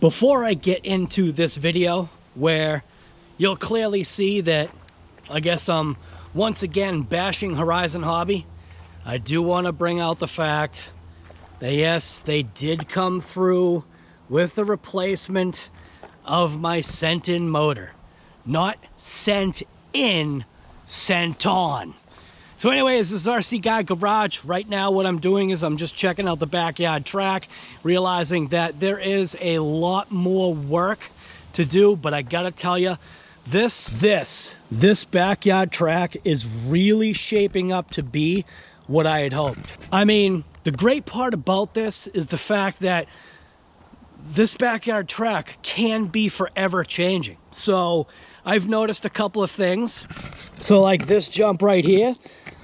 Before I get into this video, where you'll clearly see that I guess I'm once again bashing Horizon Hobby, I do want to bring out the fact that yes, they did come through with the replacement of my sent-in motor. Not sent in, sent on. So anyways, this is RC Guy Garage. Right now what I'm doing is I'm just checking out the backyard track, realizing that there is a lot more work to do, but I gotta tell you, this backyard track is really shaping up to be what I had hoped. I mean, the great part about this is the fact that this backyard track can be forever changing. So I've noticed a couple of things. So like this jump right here,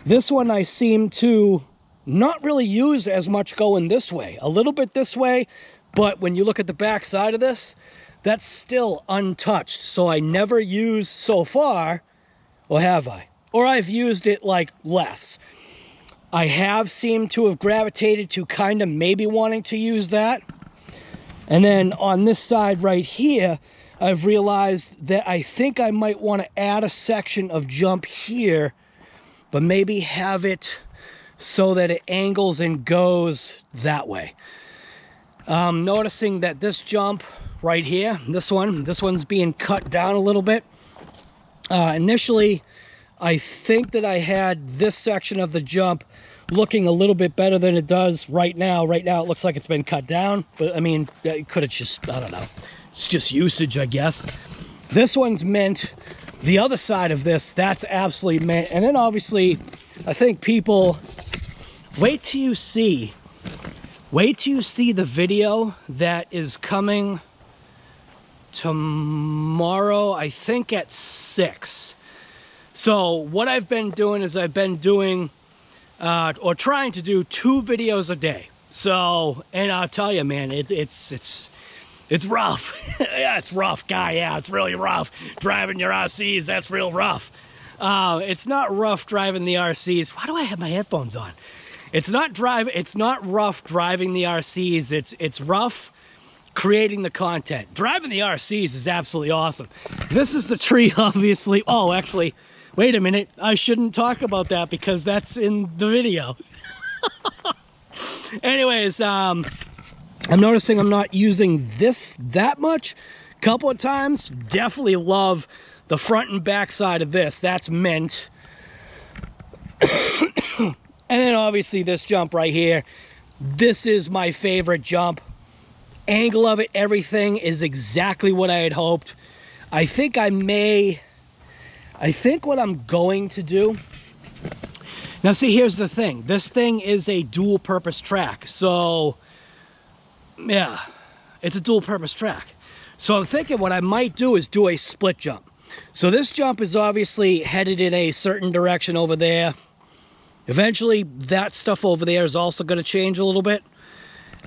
this one I seem to not really use as much going this way. A little bit this way, but when you look at the back side of this, that's still untouched. So I never use so far, or have I? Or I've used it like less. I have seemed to have gravitated to kind of maybe wanting to use that. And then on this side right here, I've realized that I think I might want to add a section of jump here, but maybe have it so that it angles and goes that way. Noticing that this jump right here, this one's being cut down a little bit. Initially, I think that I had this section of the jump looking a little bit better than it does right now. Right now it looks like it's been cut down, but I mean, it could have just, I don't know. It's just usage, I guess. This one's mint. The other side of this, that's absolutely mint. And then obviously, I think people, wait till you see the video that is coming tomorrow, I think at 6. So what I've been doing is I've been doing, or trying to do 2 videos a day. So, and I'll tell you, man, it's rough. Yeah, it's rough, guy. Yeah, it's really rough. Driving your RCs, that's real rough. It's not rough driving the RCs. Why do I have my headphones on? It's not rough driving the RCs. It's rough creating the content. Driving the RCs is absolutely awesome. This is the tree, obviously. Oh, actually, wait a minute. I shouldn't talk about that because that's in the video. Anyways, I'm noticing I'm not using this that much. Couple of times. Definitely love the front and back side of this. That's mint. And then obviously this jump right here. This is my favorite jump. Angle of it, everything is exactly what I had hoped. I think what I'm going to do. Now see, here's the thing. This thing is a dual purpose track. So yeah, it's a dual purpose track. So I'm thinking what I might do is do a split jump. So this jump is obviously headed in a certain direction over there. Eventually that stuff over there is also going to change a little bit.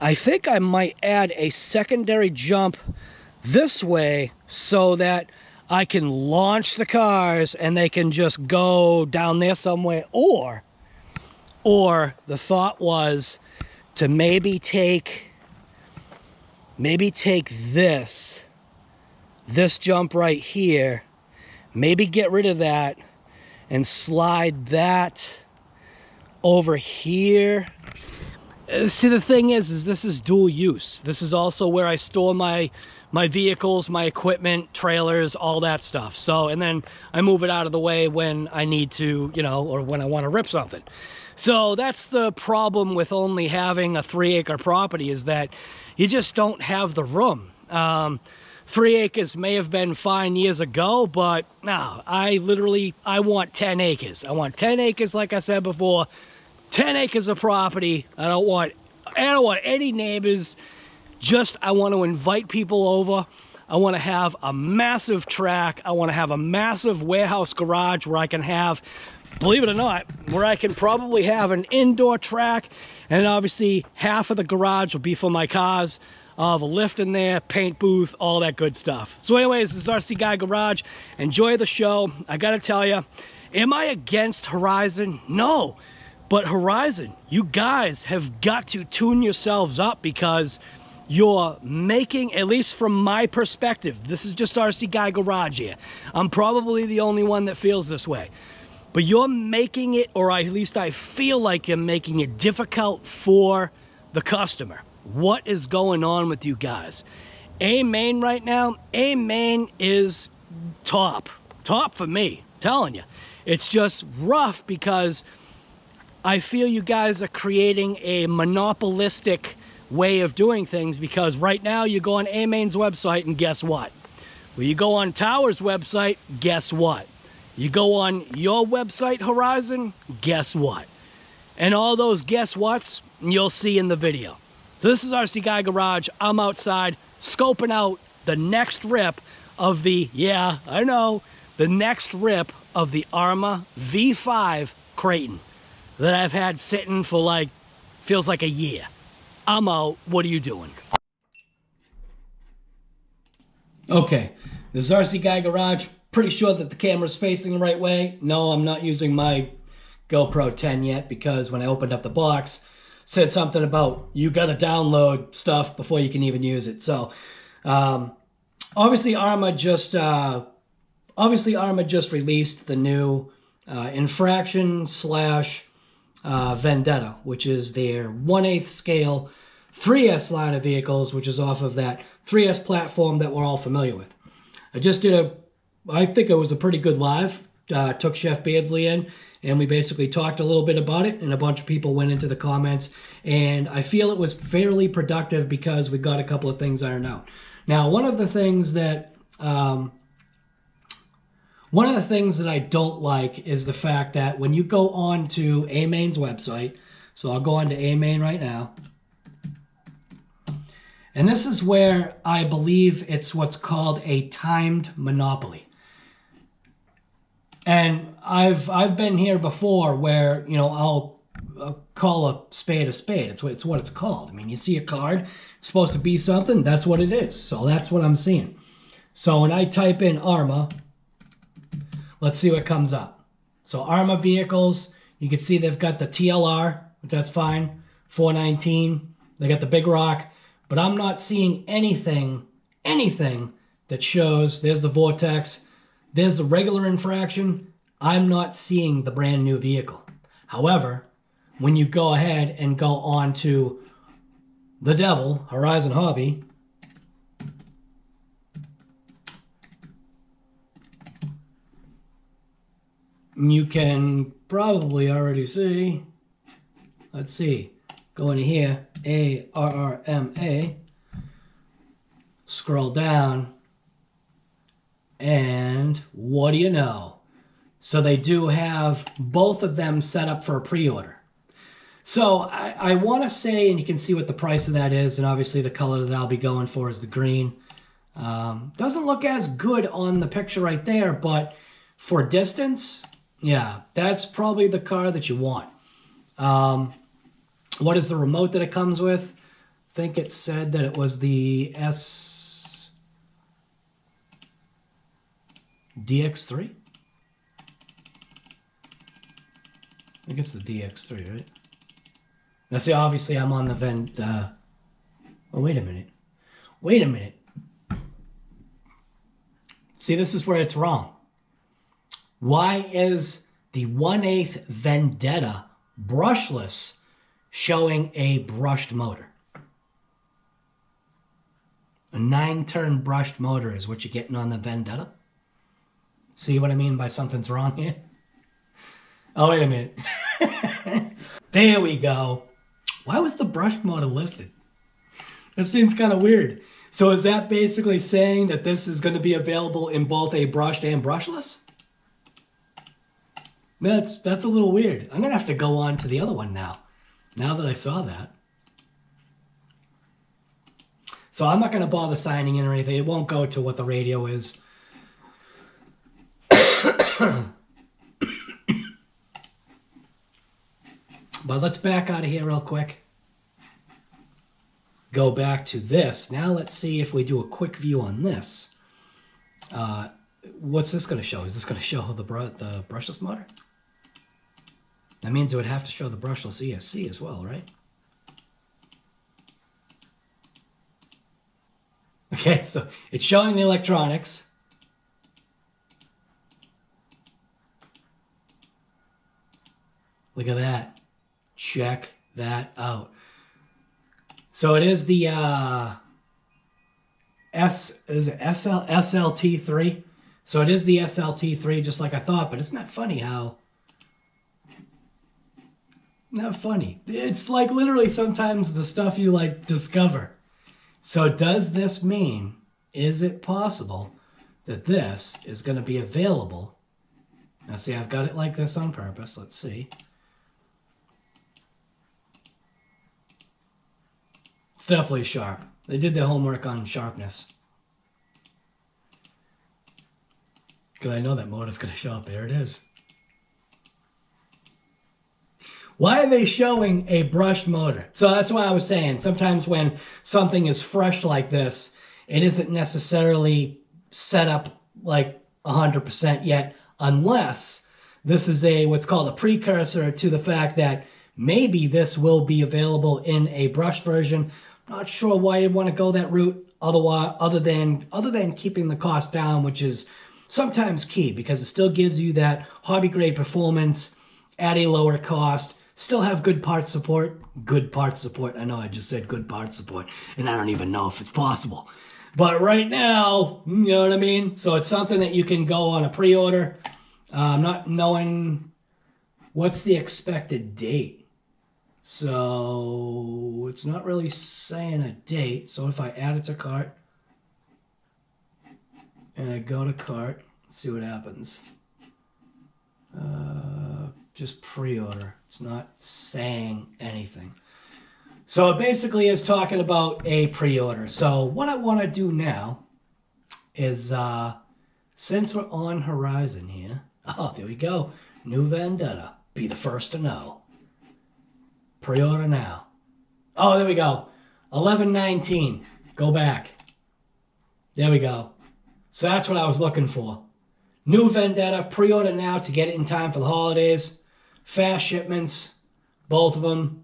I think I might add a secondary jump this way so that I can launch the cars and they can just go down there somewhere. Or the thought was to maybe take this jump right here, maybe get rid of that and slide that over here. See, the thing is this is dual use. This is also where I store my vehicles, my equipment, trailers, all that stuff. So, and then I move it out of the way when I need to, you know, or when I want to rip something. So that's the problem with only having a 3-acre property, is that you just don't have the room. 3 acres may have been fine years ago, but no, I want 10 acres. I want 10 acres, like I said before, 10 acres of property. I don't want any neighbors. Just, I want to invite people over. I want to have a massive track. I want to have a massive warehouse garage where I can have, believe it or not, where I can probably have an indoor track. And obviously half of the garage will be for my cars. I'll have a lift in there, paint booth, all that good stuff. So anyways, this is RC Guy Garage. Enjoy the show. I gotta tell you, am I against Horizon? No. But Horizon, you guys have got to tune yourselves up, because you're making, at least from my perspective, this is just RC Guy Garage here. I'm probably the only one that feels this way. But you're making it, or at least I feel like you're making it difficult for the customer. What is going on with you guys? Amain right now, Amain is top for me, I'm telling you. It's just rough because I feel you guys are creating a monopolistic way of doing things, because right now you go on Amain's website and guess what? Well, you go on Tower's website, guess what? You go on your website, Horizon, guess what? And all those guess whats you'll see in the video. So this is RC Guy Garage. I'm outside scoping out the next rip of the, yeah, I know, the next rip of the Arrma V5 Kraton that I've had sitting for like, feels like a year. I'm out. What are you doing? Okay, this is RC Guy Garage. Pretty sure that the camera's facing the right way. No, I'm not using my GoPro 10 yet, because when I opened up the box, it said something about you gotta download stuff before you can even use it. So, obviously Arrma just released the new Infraction / Vendetta, which is their 1/8 scale 3S line of vehicles, which is off of that 3S platform that we're all familiar with. I think it was a pretty good live. Took Chef Beardsley in, and we basically talked a little bit about it, and a bunch of people went into the comments, and I feel it was fairly productive because we got a couple of things ironed out. Now, one of the things that I don't like is the fact that when you go on to Amain's website, so I'll go on to Amain right now, and this is where I believe it's what's called a timed monopoly. And I've been here before where, you know, I'll call a spade. It's what it's called. I mean, you see a card, it's supposed to be something, that's what it is. So that's what I'm seeing. So when I type in Arrma, let's see what comes up. So Arrma vehicles, you can see they've got the TLR, but that's fine. 419, they got the Big Rock, but I'm not seeing anything that shows, there's the Vortex, there's the regular Infraction. I'm not seeing the brand new vehicle. However, when you go ahead and go on to the Devil, Horizon Hobby, you can probably already see, let's see, go into here, Arrma, scroll down, and what do you know? So they do have both of them set up for a pre-order. So I want to say, and you can see what the price of that is, and obviously the color that I'll be going for is the green. Doesn't look as good on the picture right there, but for distance, yeah, that's probably the car that you want. What is the remote that it comes with? I think it said that it was the DX3? I think it's the DX3, right? Now see, obviously I'm on the oh, wait a minute. Wait a minute. See, this is where it's wrong. Why is the 1/8 Vendetta brushless showing a brushed motor? A 9-turn brushed motor is what you're getting on the Vendetta? See what I mean by something's wrong here? Oh, wait a minute. There we go. Why was the brushed motor listed? That seems kind of weird. So is that basically saying that this is going to be available in both a brushed and brushless? That's a little weird. I'm going to have to go on to the other one now that I saw that. So I'm not going to bother signing in or anything. It won't go to what the radio is. But let's back out of here real quick. Go back to this. Now let's see if we do a quick view on this. What's this going to show? Is this going to show the brushless motor? That means it would have to show the brushless ESC as well, right? Okay, so it's showing the electronics. Look at that. Check that out. So it is the SLT3. So it is the SLT3, just like I thought, but isn't that funny how... Not funny. It's like literally sometimes the stuff you like discover. So does this mean, is it possible that this is going to be available? Now see, I've got it like this on purpose. Let's see. It's definitely sharp. They did their homework on sharpness. Because I know that motor's going to show up. There it is. Why are they showing a brushed motor? So that's why I was saying, sometimes when something is fresh like this, it isn't necessarily set up like 100% yet, unless this is what's called a precursor to the fact that maybe this will be available in a brushed version. Not sure why you'd want to go that route other than keeping the cost down, which is sometimes key because it still gives you that hobby grade performance at a lower cost. Still have good parts support. Good parts support. I know I just said good parts support, and I don't even know if it's possible. But right now, you know what I mean? So it's something that you can go on a pre-order. Not knowing what's the expected date. So it's not really saying a date. So if I add it to cart, and I go to cart, let's see what happens. Just pre-order. It's not saying anything. So it basically is talking about a pre-order. So what I want to do now is, since we're on Horizon here, oh, there we go. New Vendetta. Be the first to know. Pre-order now. Oh, there we go. 11/19. Go back. There we go. So that's what I was looking for. New Vendetta. Pre-order now to get it in time for the holidays. Fast shipments. Both of them.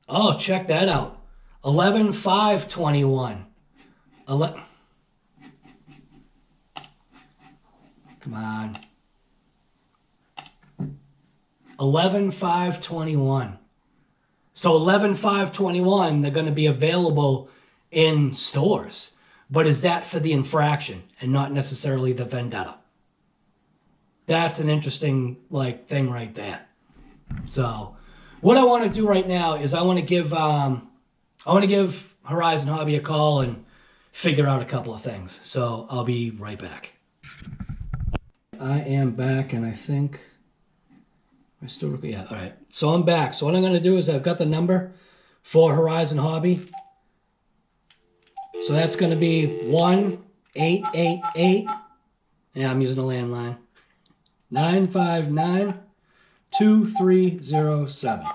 Oh, check that out. 11/5/21. Come on. 11/5/21. So 11/5/21, they're going to be available in stores. But is that for the infraction and not necessarily the Vendetta? That's an interesting thing right there. So what I want to do right now is I want to give Horizon Hobby a call and figure out a couple of things. So I'll be right back. I am back, and I think I still recording. Yeah, all right. So I'm back. So what I'm going to do is I've got the number for Horizon Hobby. So that's going to be 1-888. Yeah, I'm using a landline. 959-2307.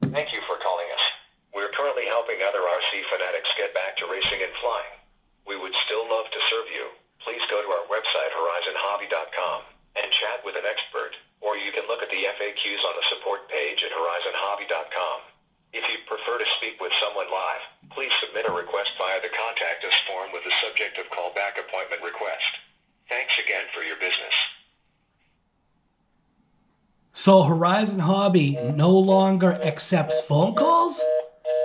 Thank you for calling us. We're currently helping other RC fanatics get back to racing and flying. We would still love to serve you. Please go to our website, horizonhobby.com, and chat with an expert, or you can look at the FAQs on the support page at horizonhobby.com. If you prefer to speak with someone live, please submit a request via the Contact Us form with the subject of Callback Appointment Request. Thanks again for your business. So Horizon Hobby no longer accepts phone calls?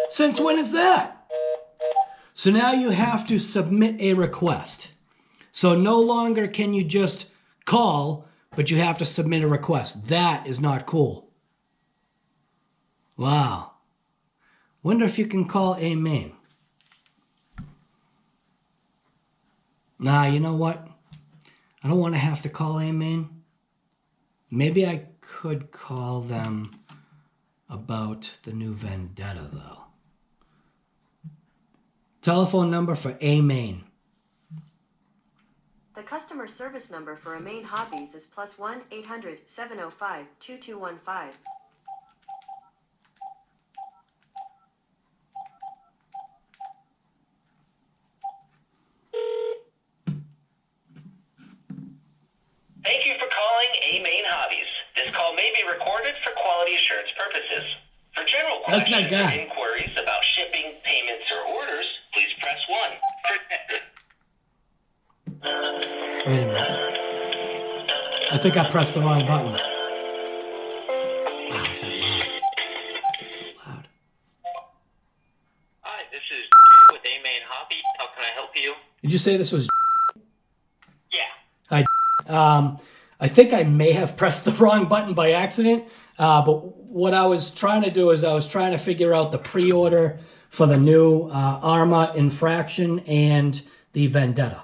Since when is that? So now you have to submit a request. So no longer can you just call, but you have to submit a request. That is not cool. Wow. Wonder if you can call Amain. Nah, you know what? I don't want to have to call Amain. Maybe I could call them about the new Vendetta, though. Telephone number for Amain. The customer service number for Amain Hobbies is +1 800 705 2215. Thank you for calling Amain Hobbies. This call may be recorded for quality assurance purposes. For general questions or inquiries about shipping, payments, or orders, please Wait a minute. I think I pressed the wrong button. Wow, is that loud? Is that so loud? Hi, this is with Amain Hobbies. How can I help you? Did you say this was? Yeah. Hi. I think I may have pressed the wrong button by accident. But what I was trying to do is I was trying to figure out the pre-order for the new Arrma Infraction and the Vendetta.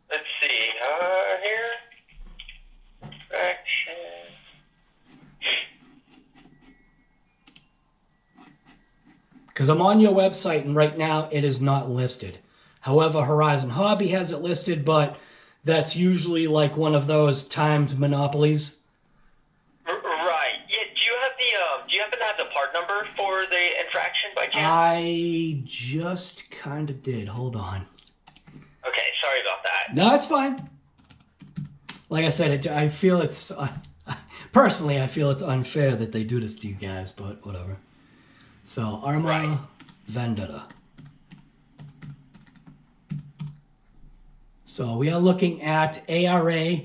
Let's see. Here. Infraction. Because I'm on your website and right now it is not listed. However, Horizon Hobby has it listed, but that's usually like one of those timed monopolies. Right. Yeah. Do you happen to have the part number for the infraction by chance? I just kind of did. Hold on. Okay. Sorry about that. No, it's fine. Like I said, I feel it's... personally, I feel it's unfair that they do this to you guys, but whatever. So, Arrma Right. Vendetta. So, we are looking at ARA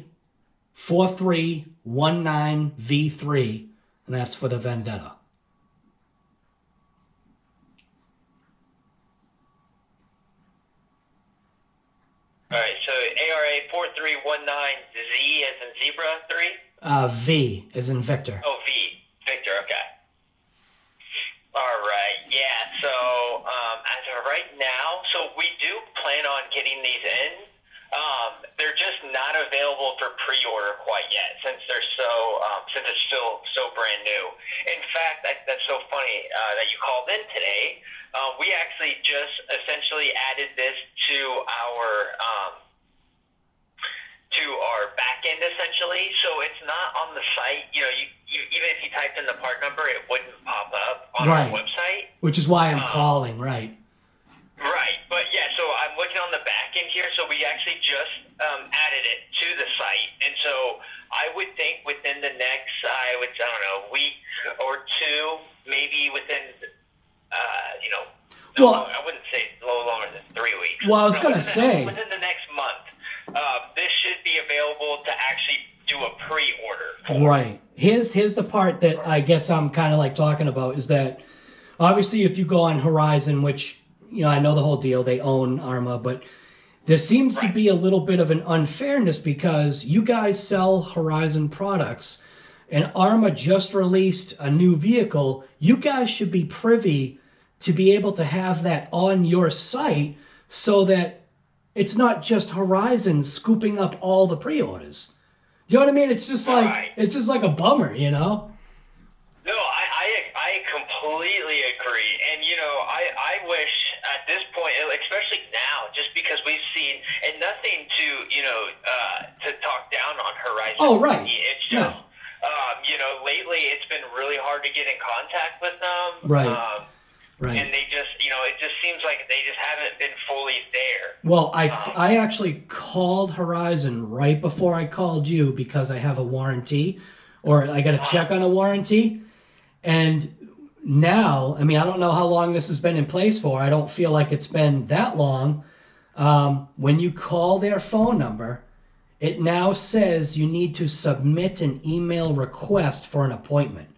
4319V3, and that's for the Vendetta. All right. So ARA 4319Z as in zebra 3. V as in Victor. Oh, V. Victor. Okay. All right. Yeah. So as of right now, so we do plan on getting these in. They're just not available for pre-order quite yet, since they're since it's still so brand new. In fact, that's so funny that you called in today. We actually just essentially added this to our back end essentially, so it's not on the site. You know, you even if you typed in the part number, it wouldn't pop up on our website. Which is why I'm calling, right? Right, but yeah, so I'm looking on the back end here, so we actually just added it to the site, and so I would think within the next, I don't know, week or two, maybe within, Well, I wouldn't say a little longer than 3 weeks. Well, I was going to say... Within the next month, this should be available to actually do a pre-order for. Right. Here's the part that I guess I'm kind of like talking about is that obviously if you go on Horizon, which... You know, I know the whole deal. They own Arrma, but there seems to be a little bit of an unfairness because you guys sell Horizon products and Arrma just released a new vehicle. You guys should be privy to be able to have that on your site so that it's not just Horizon scooping up all the pre-orders. Do you know what I mean? It's just like, it's just like a bummer, you know? No, I completely agree. And, you know, I wish at this point, especially now, just because we've seen, and nothing to, you know, to talk down on Horizon. Oh, right. It's just, you know, lately it's been really hard to get in contact with them. Right. Right. And they just, you know, it just seems like they just haven't been fully there. Well, I actually called Horizon right before I called you because I have a warranty, or I got to check on a warranty. And now, I mean, I don't know how long this has been in place for. I don't feel like it's been that long. When you call their phone number, it now says you need to submit an email request for an appointment.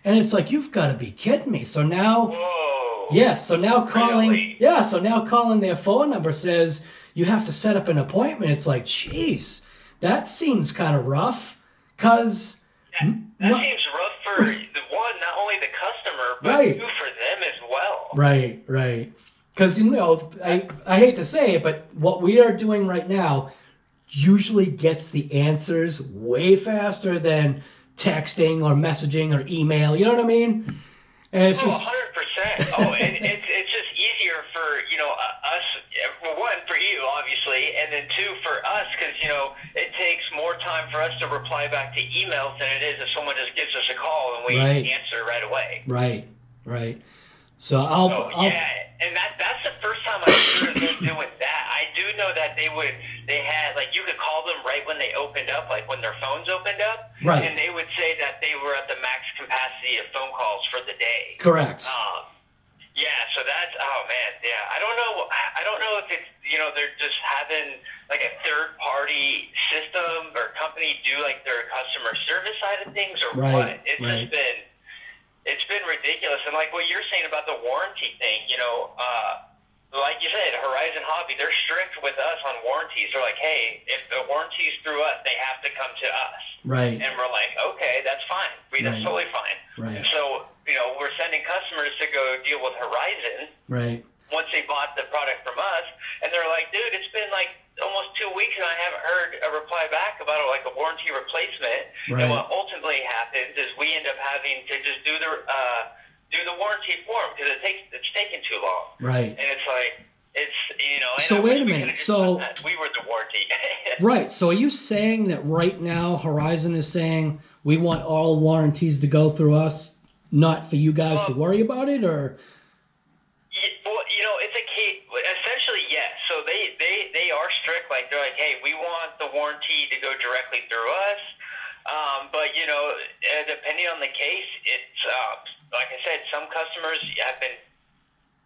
And it's like, you've got to be kidding me. So now... Whoa. Yes, so now calling, Really? yeah, so now calling their phone number says you have to set up an appointment. It's like, geez, that seems kind of rough, because... That seems rough for, not only the customer, but two, for them as well. Right, right. Because, you know, I hate to say it, but what we are doing right now usually gets the answers way faster than texting or messaging or email, you know what I mean? And it's just... 100%. Oh, and it's just easier for, you know, us, well, one, for you, obviously, and then two, for us, because, you know, it takes more time for us to reply back to emails than it is if someone just gives us a call and we answer right away. Right, right. So yeah, and that's the first time I've heard of them doing that. I do know that they had, like, you could call them right when they opened up, like when their phones opened up, and they would say that they were at the max capacity of phone calls for the day. Correct. Yeah, so that's, oh man, yeah. I don't know if it's, you know, they're just having like a third-party system or company do like their customer service side of things or what. It's just been, it's been ridiculous. And like what you're saying about the warranty thing, you know, like you said, Horizon Hobby, they're strict with us on warranties. They're like, hey, if the warranty's through us, they have to come to us. Right. And we're like, okay, that's fine. That's totally fine. Right. And so, you know, we're sending customers to go deal with Horizon. Right. Once they bought the product from us, and they're like, dude, it's been like almost 2 weeks and I haven't heard a reply back about like a warranty replacement. Right. And what ultimately happens is we end up having to just do the warranty form because it's taking too long. Right. And it's like, it's, you know. And so wait a minute. So we were the warranty. Right. So are you saying that right now Horizon is saying we want all warranties to go through us, not for you guys to worry about it, or? Well, you know, it's a case. Essentially, yes. So they are strict. Like they're like, hey, we want the warranty to go directly through us. But you know, depending on the case, it's like I said, some customers have been.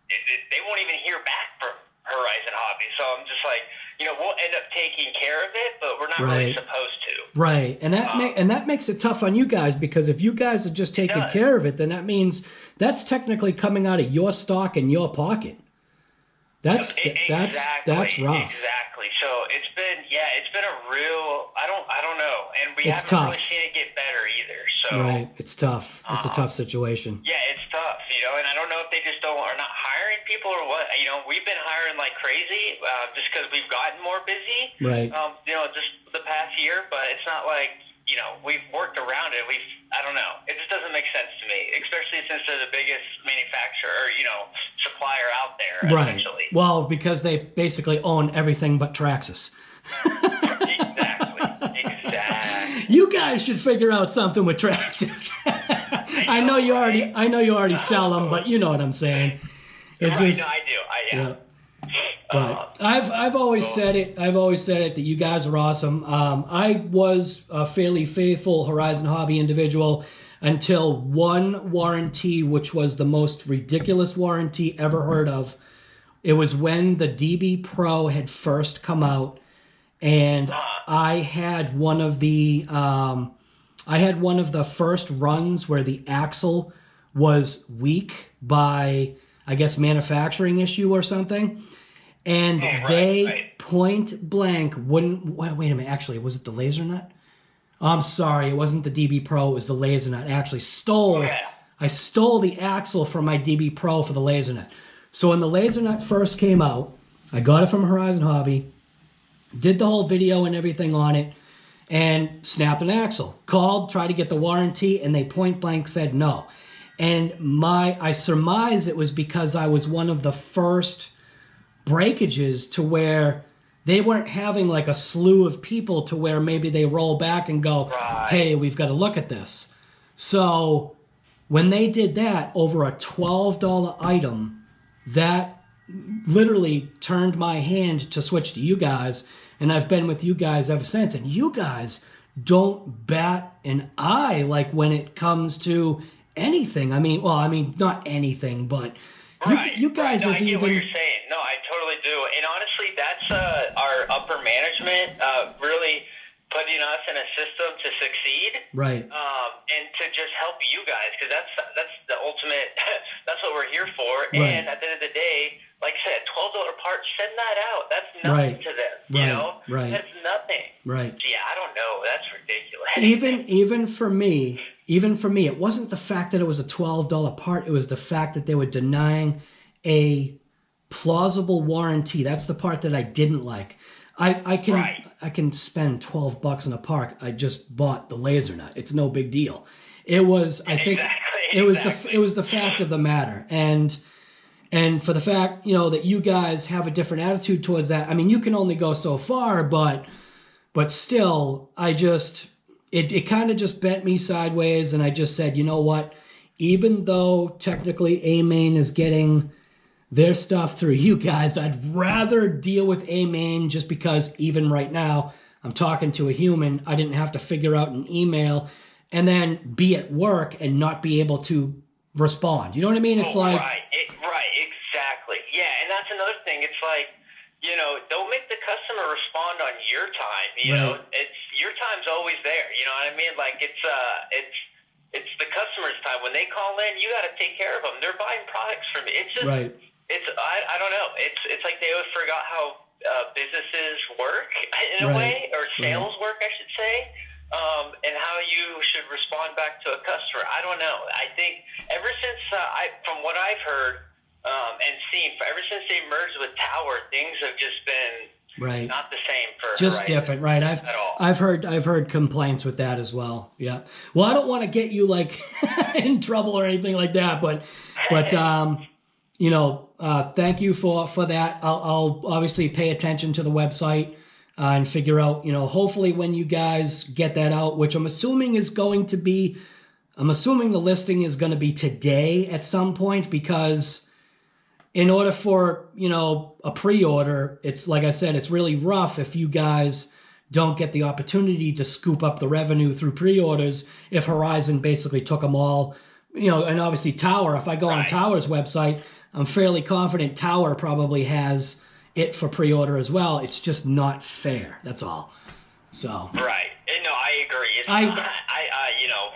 They won't even hear back from Horizon Hobby. So I'm just like, you know, we'll end up taking care of it, but we're not really supposed to. Right. And that makes it tough on you guys, because if you guys are just taking care of it, then that means that's technically coming out of your stock in your pocket. That's rough. Exactly. So it's been a real, I don't know. And we haven't really seen it get better either. So right. It's tough. It's a tough situation. Yeah, it's tough, you know, and I don't know if they just are not hiring people or what. You know, we've been hiring like crazy just because we've gotten more busy. Right. You know, just the past year, but it's not like, you know, we've worked around it. I don't know. It just doesn't make sense to me, especially since they're the biggest manufacturer, you know, supplier out there. Right. Essentially. Well, because they basically own everything but Traxxas. Exactly. You guys should figure out something with Traxxas. I know you already sell them, but you know what I'm saying. It's right. Just, no, I do. Yeah. But I've always said it. I've always said it that you guys are awesome. I was a fairly faithful Horizon Hobby individual until one warranty, which was the most ridiculous warranty ever heard of. It was when the DB Pro had first come out, and I had one of the first runs where the axle was weak by, I guess, manufacturing issue or something. And they point blank wouldn't, wait a minute, actually, was it the laser nut? Oh, I'm sorry, it wasn't the DB Pro, it was the laser nut. I actually I stole the axle from my DB Pro for the laser nut. So when the laser nut first came out, I got it from Horizon Hobby, did the whole video and everything on it, and snapped an axle. Called, tried to get the warranty, and they point blank said no. And I surmise it was because I was one of the first breakages to where they weren't having like a slew of people to where maybe they roll back and go, hey, we've got to look at this. So when they did that over a $12 item, that literally turned my hand to switch to you guys, and I've been with you guys ever since. And you guys don't bat an eye like when it comes to anything. I mean, not anything, but you guys have I get even. What you're saying. No, I totally do. And honestly, that's our upper management really putting us in a system to succeed. Right. And to just help you guys, because that's the ultimate. That's what we're here for. Right. And at the end of the day, like I said, $12 part, send that out. That's nothing to them. You know, that's nothing. Right. So yeah, I don't know. That's ridiculous. Even for me, it wasn't the fact that it was a $12 part. It was the fact that they were denying a plausible warranty. That's the part that I didn't like. I can spend $12 in a part. I just bought the laser nut. It's no big deal. It was, I think, it was the fact of the matter, and for the fact, you know, that you guys have a different attitude towards that. I mean, you can only go so far, but still, it kind of just bent me sideways, and I just said, you know what? Even though technically Amain is getting their stuff through you guys, I'd rather deal with Amain, just because even right now I'm talking to a human. I didn't have to figure out an email and then be at work and not be able to respond. You know what I mean? It's like... Right, exactly. Yeah, and that's another thing. It's like, you know, don't make the customer respond respond on your time. You know, it's your time's always there. You know what I mean? Like it's the customer's time. When they call in, you got to take care of them. They're buying products from you. It's just, I don't know. It's like they always forgot how businesses work in a way, or sales work, I should say, and how you should respond back to a customer. I don't know. I think ever since from what I've heard and seen, ever since they merged with Tower, things have just been not the same for just Horizon, different, right? I've heard complaints with that as well. Yeah. Well, I don't want to get you like in trouble or anything like that, but you know, thank you for that. I'll obviously pay attention to the website and figure out, you know, hopefully when you guys get that out, which I'm assuming is going to be, I'm assuming the listing is going to be today at some point, because in order for, you know, a pre-order, it's like I said, it's really rough if you guys don't get the opportunity to scoop up the revenue through pre-orders if Horizon basically took them all, you know, and obviously Tower, if I go on Tower's website, I'm fairly confident Tower probably has it for pre-order as well. It's just not fair. That's all. So. Right. No, I agree. It's you know,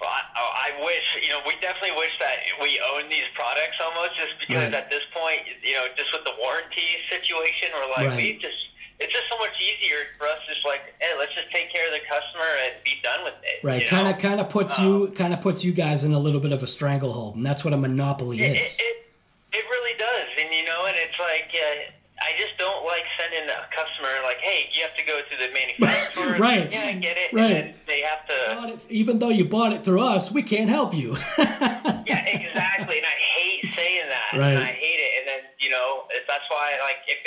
I wish, you know, we definitely wish that we own these products almost, just because at this point, you know, just with the warranty situation, we're like, it's just so much easier for us, just like, hey, let's just take care of the customer and be done with it. Right. Kind of puts you guys in a little bit of a stranglehold, and that's what a monopoly is. It really does. And, you know, and it's like, I just don't like sending a customer like, hey, you have to go through the manufacturer. Right. Yeah, I get it. Right. And then they have to. Even though you bought it through us, we can't help you. Yeah, exactly. And I hate saying that. Right. And I hate it. And then, you know, that's why, like, if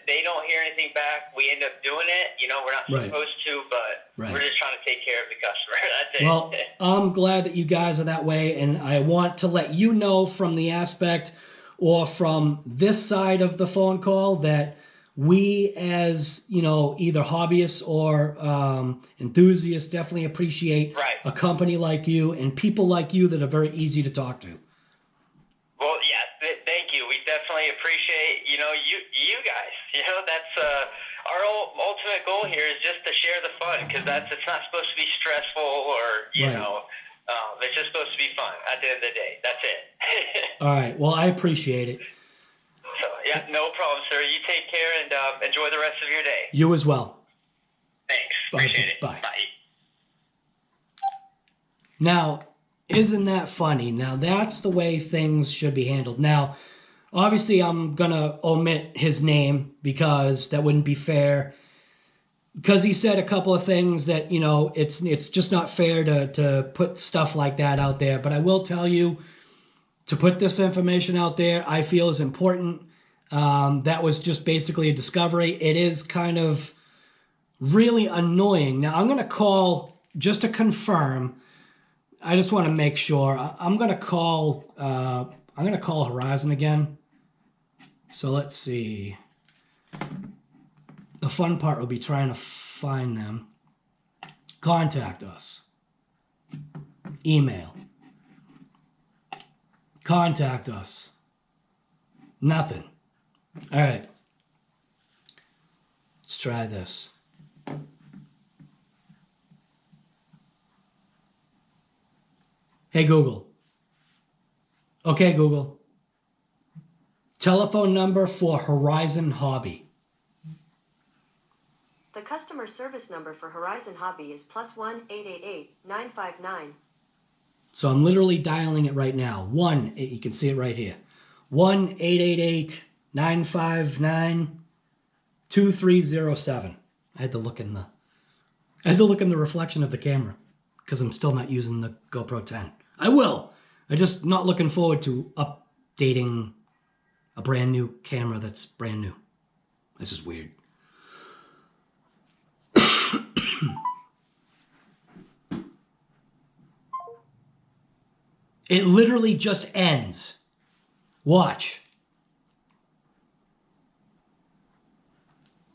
they don't hear anything back, we end up doing it. You know, we're not supposed to, but we're just trying to take care of the customer. That's it. Well, I'm glad that you guys are that way, and I want to let you know from the aspect or from this side of the phone call that we, as, you know, either hobbyists or enthusiasts, definitely appreciate a company like you and people like you that are very easy to talk to. Well, yeah, thank you. We definitely appreciate, you know, you guys. You know, that's our ultimate goal here is just to share the fun, because it's not supposed to be stressful or, you know, it's just supposed to be fun at the end of the day. That's it. All right. Well, I appreciate it. So, yeah, no problem, sir. You take care and enjoy the rest of your day. You as well. Thanks. Appreciate it. Bye. Now, isn't that funny? Now, that's the way things should be handled. Now, obviously, I'm going to omit his name because that wouldn't be fair. Because he said a couple of things that, you know, it's just not fair to put stuff like that out there. But I will tell you, to put this information out there, I feel is important. That was just basically a discovery. It is kind of really annoying. Now, I'm going to call, just to confirm, I just want to make sure. I'm going to call Horizon again. So let's see. The fun part will be trying to find them. Contact us. Email. Contact us. Nothing. All right. Let's try this. Hey, Google. Okay, Google. Telephone number for Horizon Hobby. The customer service number for Horizon Hobby is +1 888-959. So I'm literally dialing it right now. You can see it right here. 1-888-959-2307. I had to look in the reflection of the camera because I'm still not using the GoPro 10. I will. I'm just not looking forward to updating a brand new camera that's brand new. This is weird. It literally just ends. Watch.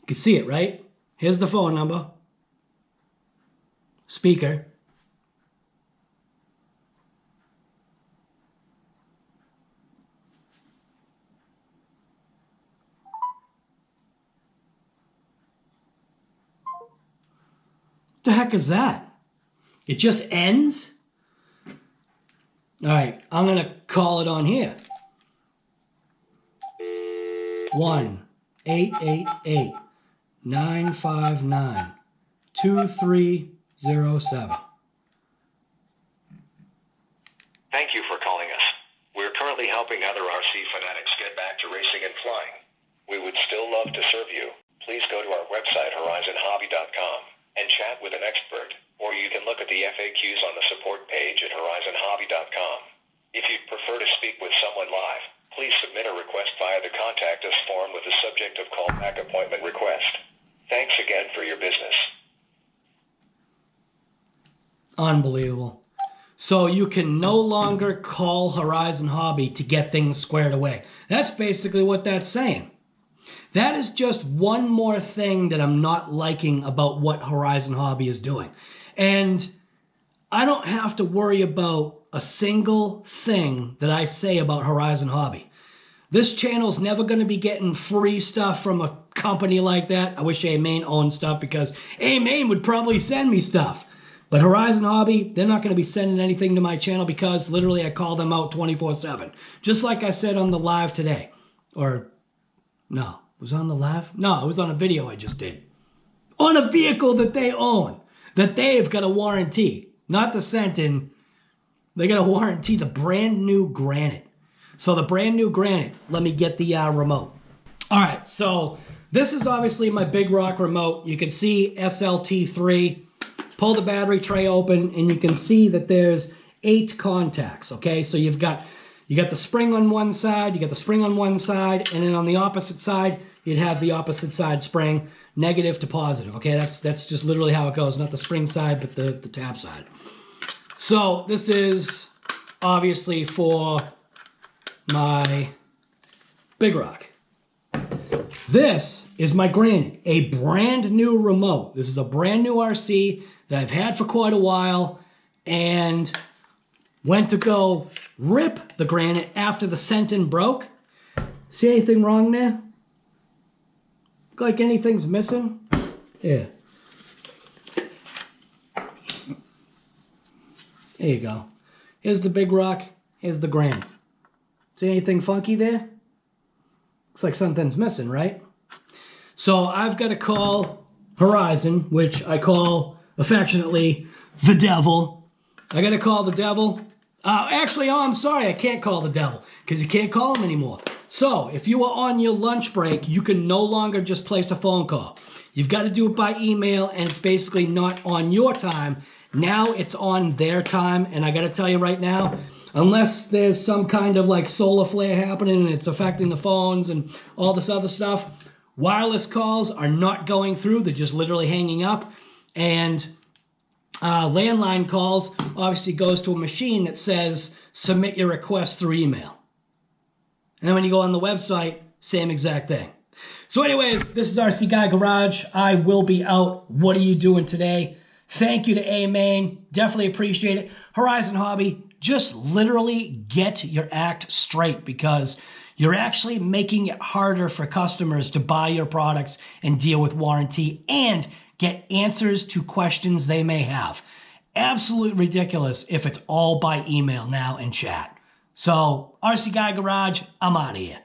You can see it, right? Here's the phone number. Speaker. the heck is that? It just ends? All right, I'm going to call it on here. 1-888-959-2307. Thank you for calling us. We're currently helping other RC fanatics get back to racing and flying. We would still love to serve you. Please go to our website, horizonhobby.com, and chat with an expert, or you can look at the FAQs on the support page at horizonhobby.com. If you'd prefer to speak with someone live, please submit a request via the Contact Us form with the subject of callback appointment request. Thanks again for your business. Unbelievable. So you can no longer call Horizon Hobby to get things squared away. That's basically what that's saying. That is just one more thing that I'm not liking about what Horizon Hobby is doing. And I don't have to worry about a single thing that I say about Horizon Hobby. This channel's never going to be getting free stuff from a company like that. I wish Amain owned stuff, because Amain would probably send me stuff. But Horizon Hobby, they're not going to be sending anything to my channel, because literally I call them out 24/7. Just like I said on the live today. Or, no, it was on the live? No, it was on a video I just did. On a vehicle that they own, that they've got a warranty. Not the Sentin. They got a warranty, the brand new Granite. So the brand new Granite, let me get the remote. All right, so this is obviously my Big Rock remote. You can see SLT3. Pull the battery tray open, and you can see that there's 8 contacts, okay? So you got the spring on one side, you got the spring on one side, and then on the opposite side, you'd have the opposite side spring, negative to positive, okay? That's just literally how it goes, not the spring side, but the tap side. So this is obviously for my Big Rock. This is my Granite, a brand new remote. This is a brand new RC that I've had for quite a while, and went to go rip the Granite after the Sentin broke. See anything wrong there? Look like anything's missing? Yeah. There you go. Here's the Big Rock. Here's the Granite. See anything funky there? Looks like something's missing, right? So I've got to call Horizon, which I call affectionately the devil. I got to call the devil. Actually, I'm sorry, I can't call the devil, because you can't call him anymore. So if you are on your lunch break, you can no longer just place a phone call. You've got to do it by email, and it's basically not on your time. Now it's on their time, and I got to tell you right now, unless there's some kind of like solar flare happening and it's affecting the phones and all this other stuff, wireless calls are not going through. They're just literally hanging up. And landline calls obviously goes to a machine that says submit your request through email. And then when you go on the website, same exact thing. So anyways, this is RC Guy Garage. I will be out. What are you doing today? Thank you to Amain. Definitely appreciate it. Horizon Hobby, just literally get your act straight, because you're actually making it harder for customers to buy your products and deal with warranty and get answers to questions they may have. Absolutely ridiculous if it's all by email now and chat. So, RC Guy Garage, I'm out of here.